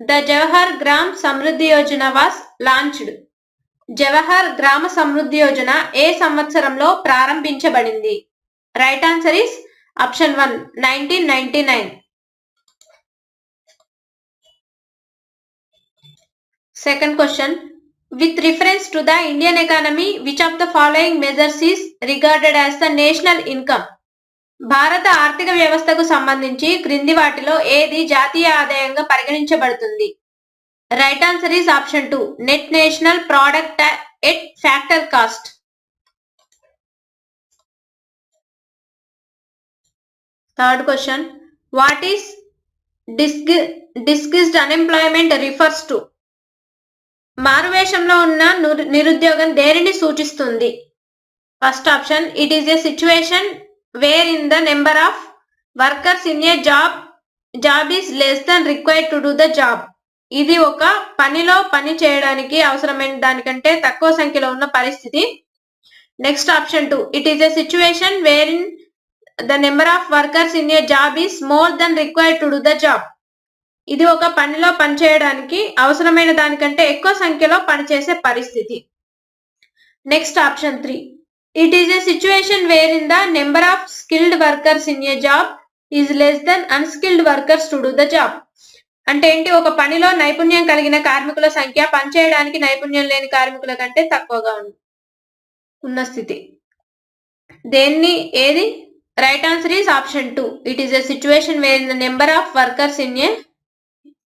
The Jawahar gram Samriddhi Yojana was launched. Jawahar Gram Samriddhi Yojana ఏ సంవత్సరంలో ప్రారంభించబడింది? Right answer is option 1 1999. Second question. With reference to the Indian economy, which of the following measures is regarded as the national income? భారత ఆర్థిక వ్యవస్థకు సంబంధించి క్రింది వాటిలో ఏది జాతీయ ఆదాయంగా పరిగణించబడుతుంది? Right answer is option 2 net national product at factor cost. Third question. What is disguised unemployment refers to? మారువేషంలో ఉన్న నిరుద్యోగం దేనిని సూచిస్తుంది? First option, it is a situation where in the number of workers in a job is less then required to do the job. ఇది ఒక పనిలో పని చేయడానికి అవసరమైన దానికంటే తక్కువ సంఖ్యలో ఉన్న పరిస్థితి. Next option 2, it is a situation where in the number of workers in a job is more than required to do the job. ఇది ఒక పనిలో పనిచేయడానికి అవసరమైన దానికంటే ఎక్కువ సంఖ్యలో పనిచేసే పరిస్థితి. Next option 3, it is a situation where in the number of skilled workers in a job is less than unskilled workers to do the job. అంటే ఏంటి? ఒక పనిలో నైపుణ్యం కలిగిన కార్మికుల సంఖ్య పనిచేయడానికి నైపుణ్యం లేని కార్మికుల కంటే తక్కువగా ఉన్న స్థితి. ఏది? Right answer is option 2, it is a situation where in the number of workers in A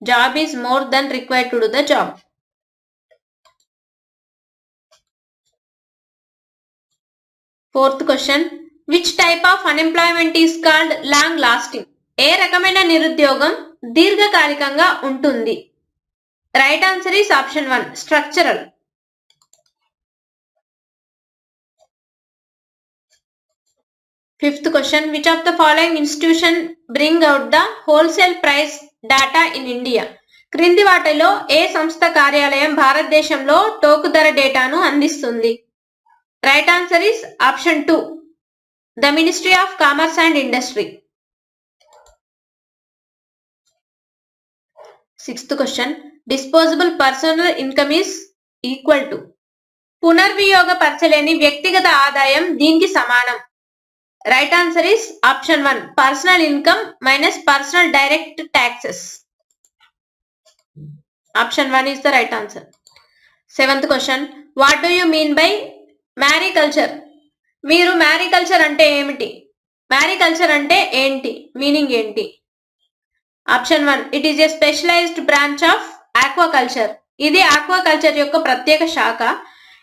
job is more than required to do the job. Fourth question. Which type of unemployment is called long lasting? ఏ రకమైన నిరుద్యోగం దీర్ఘకాలికంగా ఉంటుంది? Right answer is option 1 structural. Fifth question. Which of the following institution bring out the wholesale price data in India? క్రింది వాటిలో ఏ సంస్థ కార్యాలయం భారతదేశంలో టోకు ధర డేటాను అందిస్తుంది? Right answer is option 2 the ministry of commerce and industry. Sixth question. Disposable personal income is equal to? పునర్వియోగపరచలేని వ్యక్తిగత ఆదాయం దీనికి సమానం. Right answer is option 1 personal income minus personal direct taxes. Option 1 is the right answer. Seventh question. What do you mean by mariculture? మీరు మ్యారికల్చర్ అంటే ఏమిటి? మ్యారికల్చర్ అంటే ఏంటి? మీనింగ్ ఏంటి? Option 1 it is a specialised branch of aquaculture. ఇది aquaculture యొక్క ప్రత్యేక శాఖ.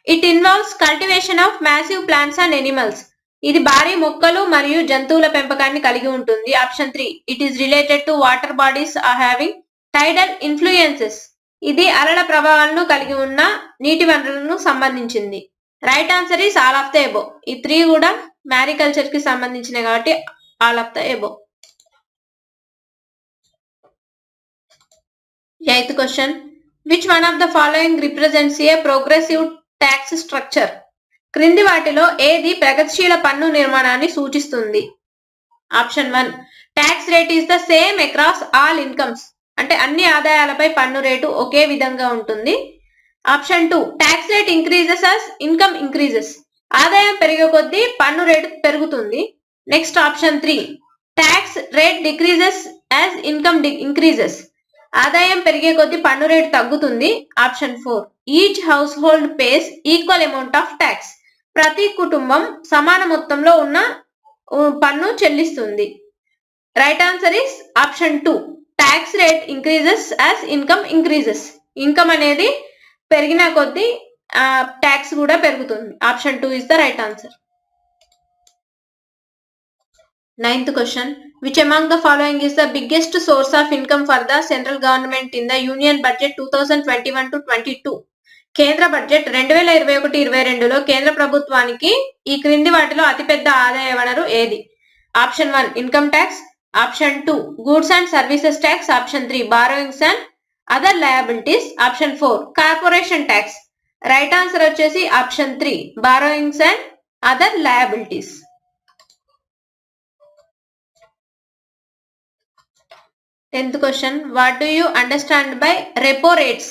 It involves cultivation of massive plants and animals. ఇది భారీ మొక్కలు మరియు జంతువుల పెంపకాన్ని కలిగి ఉంటుంది. Option 3 it is related to water bodies or having tidal influences. ఇది అలల ప్రభావాలను కలిగి ఉన్న నీటి వనరులను సంబంధించింది. Right answer is all of the above. ఈ 3 కూడా మ్యారికల్చర్ కి సంబంధించినవి కాబట్టి all of the above. Eighth question. Which one of the following represents a progressive tax structure? క్రింది వాటిలో ఏది ప్రగతిశీల పన్ను నిర్మాణాన్ని సూచిస్తుంది? Option 1 tax rate is the same across all incomes. అంటే అన్ని ఆదాయాలపై పన్ను రేటు ఒకే విధంగా ఉంటుంది. Option 2 tax rate increases as income increases. ఆదాయం పెరిగే కొద్దీ పన్ను రేటు పెరుగుతుంది. Next option 3 tax rate decreases as income increases. ఆదాయం పెరిగే కొద్దీ పన్ను రేటు తగ్గుతుంది. Option 4 each household pays equal amount of tax. ప్రతి కుటుంబం సమాన మొత్తంలో ఉన్న పన్ను చెల్లిస్తుంది. Right answer is option 2 tax rate increases as income increases. Income అనేది పెరిగిన కొద్దీ ట్యాక్స్ కూడా పెరుగుతుంది. Option 2 is the right answer. Ninth question. Which among the following is the biggest source of income for the central government in the union budget 2021-22? కేంద్ర budget 2021-22లో కేంద్ర ప్రభుత్వానికి ఈ క్రింది వాటిలో అతిపెద్ద ఆదాయ వనరు ఏది? Option 1 income tax. Option 2 goods and services tax. Option 3 borrowings and other liabilities. Option 4 corporation tax. Right answer వచ్చేసి option 3 borrowings and other liabilities. 10th question what do you understand by repo rates?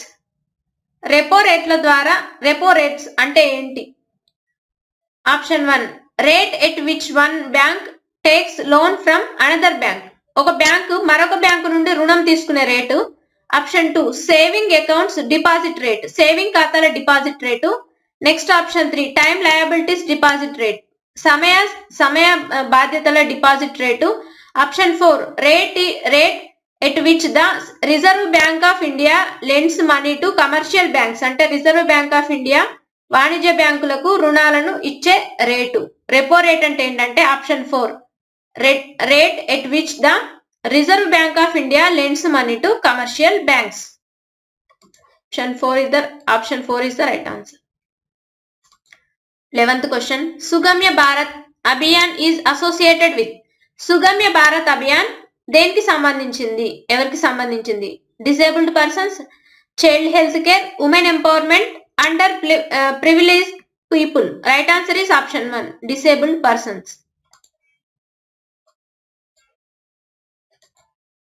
Repo rates అంటే ఏంటి? Option 1 rate at which one bank takes loan from another bank. ఒక bank మరొక bank నుండి రుణం తీసుకునే rate. Option 2 saving accounts deposit rate, saving ఖాతాల deposit rate. Next option 3 time liabilities deposit rate, సమయ బాధ్యతల deposit rate. Option 4 rate at which the reserve bank of India lends money to commercial banks, అంటే reserve bank of India వాణిజ్య బ్యాంకులకు రుణాలను ఇచ్చే rate. Repo rate అంటే ఏంటంటే option 4 rate at which the reserve bank of India lends money to commercial banks. Option 4 is the right answer. 11th question Sugamya Bharat Abhiyan is associated with. Sugamya Bharat Abhiyan దేనికి సంబంధించింది, ఎవరికి సంబంధించింది? Disabled persons, child health care, women empowerment, underprivileged people. Right answer is option 1 disabled persons.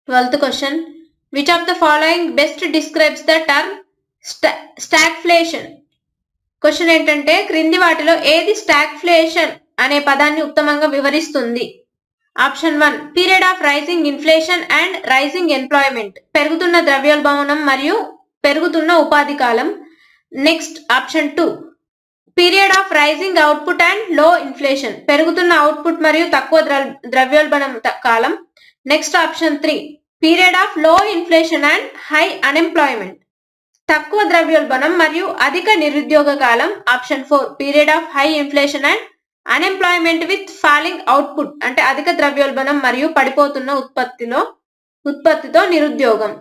12th question which of the following best describes the term stagflation. క్వశ్చన్ ఏంటంటే క్రింది వాటిలో ఏది stagflation అనే పదాన్ని ఉత్తమంగా వివరిస్తుంది? Option 1 period of rising inflation and rising employment, పెరుగుతున్న ద్రవ్యోల్బణం మరియు పెరుగుతున్న ఉపాధి కాలం. Next option 2 period of rising output and low inflation, పెరుగుతున్న అవుట్పుట్ మరియు తక్కువ ద్రవ్యోల్బణం కాలం. Next option 3 period of low inflation and high unemployment, తక్కువ ద్రవ్యోల్బణం మరియు అధిక నిరుద్యోగ కాలం. Option 4 period of high inflation and unemployment with falling output, అంటే అధిక ద్రవ్యోల్బణం మరియు పడిపోతున్న ఉత్పత్తితో నిరుద్యోగం.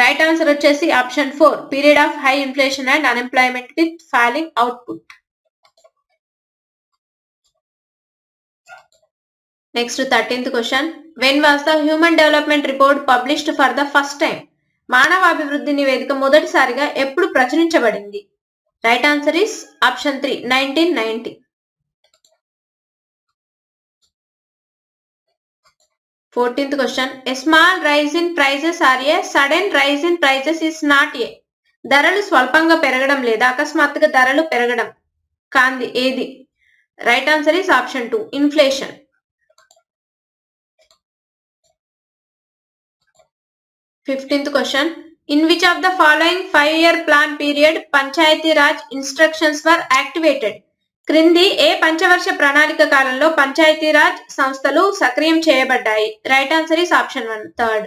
రైట్ ఆన్సర్ వచ్చేసి option 4 period of high inflation and unemployment with falling output. Next 13th question when was the human development report published for the first time. మానవాభివృద్ధి నివేదిక మొదటిసారిగా ఎప్పుడు ప్రచురించబడింది? Right answer is option 3 1990. 14th question a small rise in prices are a sudden rise in prices is not a. ధరలు స్వల్పంగా పెరగడం లేదా అకస్మాత్తుగా ధరలు పెరగడం కాంది ఏది? Right answer is option 2 inflation. 15th question in which of the following 5-year plan period panchayati raj instructions were activated. క్రింది ఏ పంచవర్ష ప్రణాళిక కాలంలో పంచాయతీరాజ్ సంస్థలు సక్రియం చేయబడ్డాయి? Right answer is option 1 third.